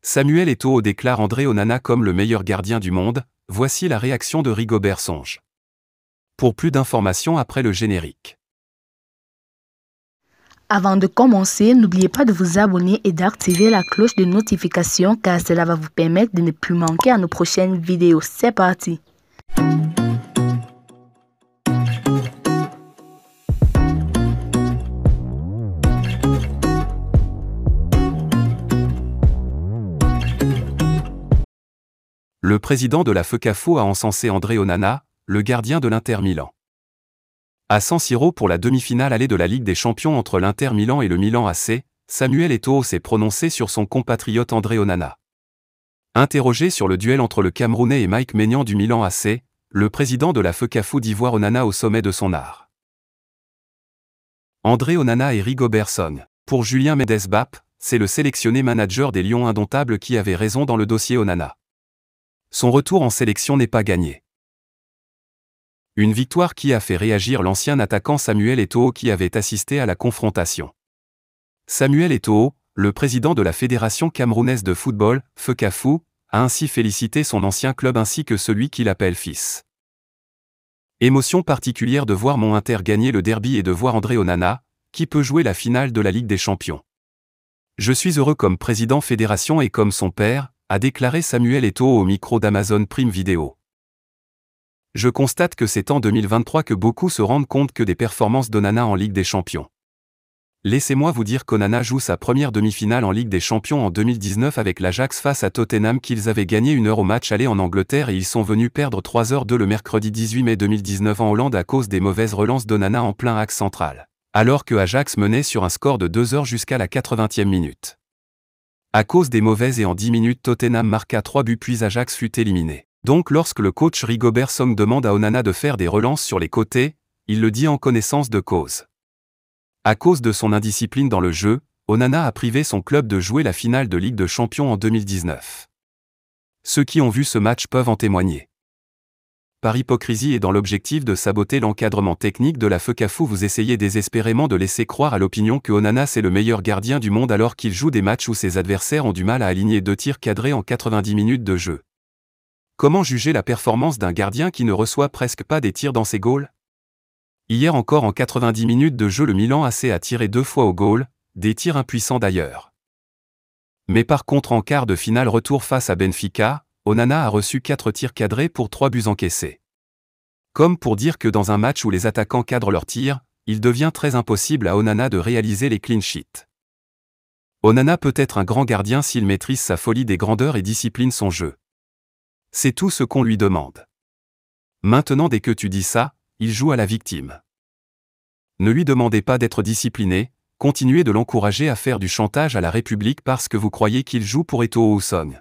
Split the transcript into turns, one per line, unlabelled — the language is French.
Samuel Eto'o déclare André Onana comme le meilleur gardien du monde, voici la réaction de Rigobert Song. Pour plus d'informations après le générique.
Avant de commencer, n'oubliez pas de vous abonner et d'activer la cloche de notification car cela va vous permettre de ne plus manquer à nos prochaines vidéos. C'est parti!
Le président de la FECAFO a encensé André Onana, le gardien de l'Inter Milan. À San Siro pour la demi-finale allée de la Ligue des Champions entre l'Inter Milan et le Milan AC, Samuel Eto'o s'est prononcé sur son compatriote André Onana. Interrogé sur le duel entre le Camerounais et Mike Maignan du Milan AC, le président de la FECAFO dit voir Onana au sommet de son art. André Onana et Rigobert Song. Pour Julien Mendes Bap, c'est le sélectionné manager des Lions indomptables qui avait raison dans le dossier Onana. Son retour en sélection n'est pas gagné. Une victoire qui a fait réagir l'ancien attaquant Samuel Eto'o qui avait assisté à la confrontation. Samuel Eto'o, le président de la Fédération camerounaise de football, FECAFO, a ainsi félicité son ancien club ainsi que celui qu'il appelle fils. Émotion particulière de voir mon Inter gagner le derby et de voir André Onana, qui peut jouer la finale de la Ligue des Champions. Je suis heureux comme président fédération et comme son père, a déclaré Samuel Eto'o au micro d'Amazon Prime Video. Je constate que c'est en 2023 que beaucoup se rendent compte que des performances d'Onana en Ligue des Champions. Laissez-moi vous dire qu'Onana joue sa première demi-finale en Ligue des Champions en 2019 avec l'Ajax face à Tottenham qu'ils avaient gagné 1 heure au match aller en Angleterre et ils sont venus perdre 3h02 le mercredi 18 mai 2019 en Hollande à cause des mauvaises relances d'Onana en plein axe central, alors que Ajax menait sur un score de 2h jusqu'à la 80e minute. À cause des mauvaises et en 10 minutes Tottenham marqua 3 buts puis Ajax fut éliminé. Donc lorsque le coach Rigobert Song demande à Onana de faire des relances sur les côtés, il le dit en connaissance de cause. À cause de son indiscipline dans le jeu, Onana a privé son club de jouer la finale de Ligue des Champions en 2019. Ceux qui ont vu ce match peuvent en témoigner. Par hypocrisie et dans l'objectif de saboter l'encadrement technique de la FECAFO, vous essayez désespérément de laisser croire à l'opinion que Onana c'est le meilleur gardien du monde alors qu'il joue des matchs où ses adversaires ont du mal à aligner 2 tirs cadrés en 90 minutes de jeu. Comment juger la performance d'un gardien qui ne reçoit presque pas des tirs dans ses goals? Hier encore en 90 minutes de jeu le Milan AC a tiré 2 fois au goal, des tirs impuissants d'ailleurs. Mais par contre en quart de finale retour face à Benfica, Onana a reçu 4 tirs cadrés pour 3 buts encaissés. Comme pour dire que dans un match où les attaquants cadrent leurs tirs, il devient très impossible à Onana de réaliser les clean sheets. Onana peut être un grand gardien s'il maîtrise sa folie des grandeurs et discipline son jeu. C'est tout ce qu'on lui demande. Maintenant dès que tu dis ça, il joue à la victime. Ne lui demandez pas d'être discipliné, continuez de l'encourager à faire du chantage à la République parce que vous croyez qu'il joue pour Eto'o ou Song.